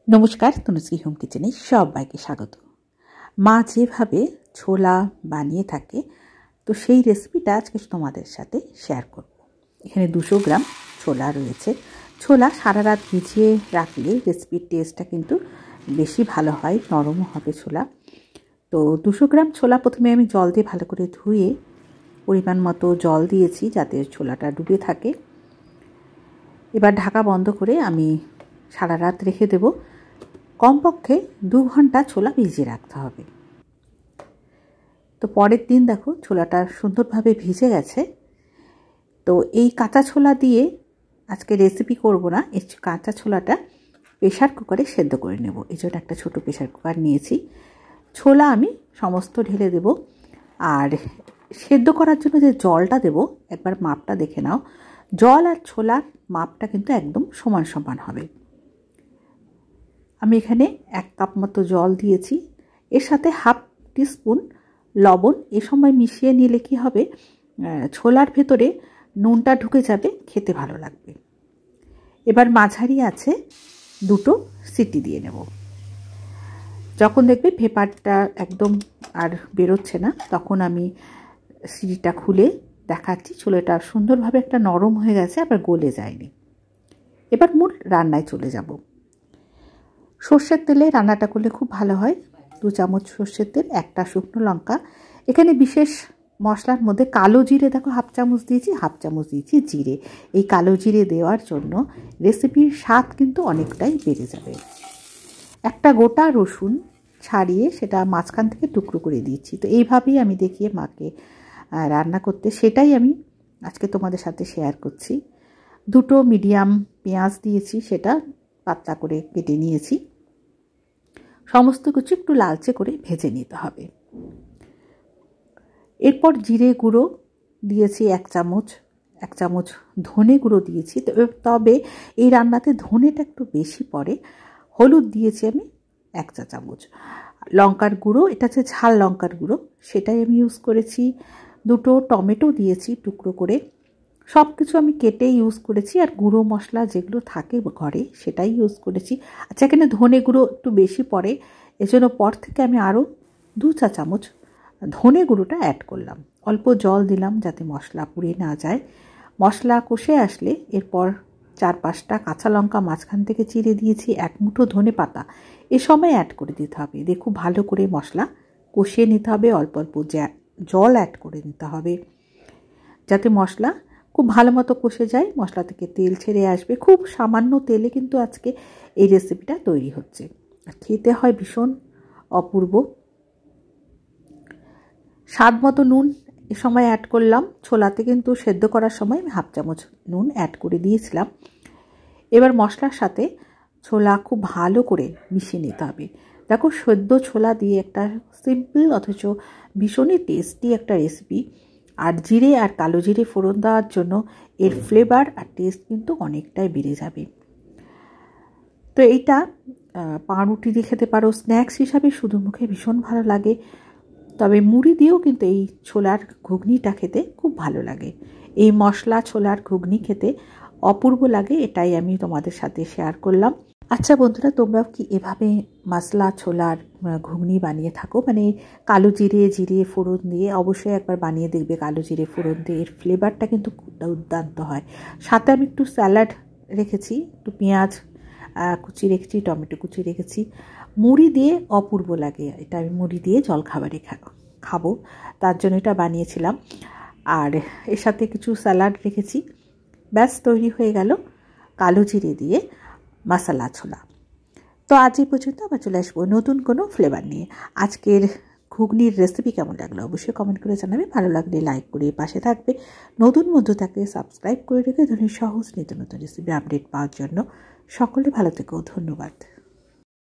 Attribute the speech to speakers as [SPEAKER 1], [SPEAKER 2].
[SPEAKER 1] নমস্কার, তনুশ্রী হোম কিচেনে সবাইকে স্বাগত। মা যেভাবে ছোলা বানিয়ে থাকে তো সেই রেসিপিটা আজকে তোমাদের সাথে শেয়ার করব। এখানে 200 গ্রাম ছোলা রয়েছে। ছোলা সারা রাত ভিজিয়ে রাখলে রেসিপির টেস্টটা কিন্তু বেশি ভালো হয়, নরমও হবে ছোলা। তো 200 গ্রাম ছোলা প্রথমে আমি জল দিয়ে ভালো করে ধুয়ে পরিমাণ মতো জল দিয়েছি যাতে ছোলাটা ডুবে থাকে। এবার ঢাকা বন্ধ করে আমি সারা রাত রেখে দেব। কমপক্ষে 2 ঘন্টা ছোলা ভিজিয়ে রাখতে হবে। তো পরের দিন দেখো ছোলাটা সুন্দরভাবে ভিজে গেছে। তো এই কাঁচা ছোলা দিয়ে আজকে রেসিপি করব না, এই কাঁচা ছোলাটা প্রেশার কুকারে সেদ্ধ করে নেব। এই জন্য একটা ছোটো প্রেশার কুকার নিয়েছি। ছোলা আমি সমস্ত ঢেলে দেব। আর সেদ্ধ করার জন্য যে জলটা দেব একবার মাপটা দেখে নাও। জল আর ছোলার মাপটা কিন্তু একদম সমান সমান হবে। আমি এখানে 1 কাপ মতো জল দিয়েছি, এর সাথে হাফ টিস্পুন লবণ। এ সময় মিশিয়ে নিলে কি হবে, ছোলার ভেতরে নুনটা ঢুকে যাবে, খেতে ভালো লাগবে। এবার মাঝারি আছে 2টো সিটি দিয়ে নেব। যখন দেখবে ভেপারটা একদম আর বেরোচ্ছে না তখন আমি সিটিটা খুলে দেখাচ্ছি ছোলাটা সুন্দরভাবে একটা নরম হয়ে গেছে, আবার গলে যায়নি। এবার মূল রান্নায় চলে যাব। সর্ষের তেলে রান্নাটা করলে খুব ভালো হয়। 2 চামচ সর্ষের তেল, 1টা শুকনো লঙ্কা। এখানে বিশেষ মশলার মধ্যে কালো জিরে দেখো হাফ চামচ দিয়েছি, হাফ চামচ দিয়েছি জিরে। এই কালো জিরে দেওয়ার জন্য রেসিপির স্বাদ কিন্তু অনেকটাই বেড়ে যাবে। একটা গোটা রসুন ছাড়িয়ে সেটা মাঝখান থেকে টুকরো করে দিয়েছি। তো এইভাবেই আমি দেখিয়ে মাকে রান্না করতে, সেটাই আমি আজকে তোমাদের সাথে শেয়ার করছি। 2টো মিডিয়াম পেঁয়াজ দিয়েছি, সেটা পাতলা করে কেটে নিয়েছি। সমস্ত কিছু একটু লালচে করে ভেজে নিতে হবে। এরপর জিরে গুঁড়ো দিয়েছি 1 চামচ, 1 চামচ ধনে গুঁড়ো দিয়েছি। তবে এই রান্নাতে ধনেটা একটু বেশি পড়ে। হলুদ দিয়েছি আমি 1 চা চামচ। লঙ্কার গুঁড়ো, এটা হচ্ছে ঝাল লঙ্কার গুঁড়ো, সেটাই আমি ইউজ করেছি। 2টো টমেটো দিয়েছি টুকরো করে। সব কিছু আমি কেটে ইউজ করেছি, আর গুঁড়ো মশলা যেগুলো থাকে ঘরে সেটাই ইউজ করেছি। আচ্ছা, এখানে ধনে গুঁড়ো একটু বেশি পড়ে, এজন্য পর থেকে আমি আরও 2 চা চামচ ধনে গুঁড়োটা অ্যাড করলাম। অল্প জল দিলাম যাতে মশলা পুড়ে না যায়। মশলা কষে আসলে এরপর 4-5টা কাঁচা লঙ্কা মাঝখান থেকে চিড়ে দিয়েছি, 1 মুঠো ধনে পাতা এ সময় অ্যাড করে দিতে হবে। দেখো ভালো করে মশলা কষিয়ে নিতে হবে, অল্প অল্প জল অ্যাড করে নিতে হবে যাতে মশলা খুব ভালো মতো কষে যায়, মশলা থেকে তেল ছেড়ে আসবে। খুব সামান্য তেলে কিন্তু আজকে এই রেসিপিটা তৈরি হচ্ছে, আর খেতে হয় ভীষণ অপূর্ব। স্বাদ মতো নুন এ সময় অ্যাড করলাম। ছোলাতে কিন্তু সেদ্ধ করার সময় আমি হাফ চামচ নুন অ্যাড করে দিয়েছিলাম। এবার মশলার সাথে ছোলা খুব ভালো করে মিশিয়ে নিতে হবে। দেখো সেদ্ধ ছোলা দিয়ে একটা সিম্পল অথচ ভীষণই টেস্টি একটা রেসিপি। আর জিরে আর কালো জিরে ফোড়ন দেওয়ার জন্য এর ফ্লেভার আর টেস্ট কিন্তু অনেকটাই বেড়ে যাবে। তো এইটা পাউরুটি দিয়ে খেতে পারো, স্ন্যাক্স হিসাবে শুধু মুখে ভীষণ ভালো লাগে। তবে মুড়ি দিয়েও কিন্তু এই ছোলার ঘুগনিটা খেতে খুব ভালো লাগে। এই মশলা ছোলার ঘুগনি খেতে অপূর্ব লাগে, এটাই আমি তোমাদের সাথে শেয়ার করলাম। আচ্ছা বন্ধুরা, তোমরাও কি এভাবে মশলা ছোলার ঘুগনি বানিয়ে থাকো? মানে কালো জিরে ফোড়ন দিয়ে অবশ্যই একবার বানিয়ে দেখবে। কালো জিরে ফোড়ন দিয়ে এর ফ্লেভারটা কিন্তু দুর্দান্ত হয়। সাথে আমি একটু স্যালাড রেখেছি, একটু পেঁয়াজ কুচি রেখেছি, টমেটো কুচি রেখেছি। মুড়ি দিয়ে অপূর্ব লাগে এটা। আমি মুড়ি দিয়ে জলখাবারে খাবো, তার জন্য এটা বানিয়েছিলাম। আর এর সাথে কিছু স্যালাড রেখেছি। ব্যাস তৈরি হয়ে গেল কালো জিরে দিয়ে মশলা ছোলা। তো আজ এই পর্যন্ত, আবার চলে আসবো নতুন কোনো ফ্লেভার নিয়ে। আজকের ঘুগনির রেসিপি কেমন লাগলো অবশ্যই কমেন্ট করে জানাবে। ভালো লাগলে লাইক করে পাশে থাকবে। নতুন বন্ধু থাকলে সাবস্ক্রাইব করে রেখে ধরনের সহজ নিত্য নতুন রেসিপি আপডেট পাওয়ার জন্য। সকলে ভালো থেকো, ধন্যবাদ।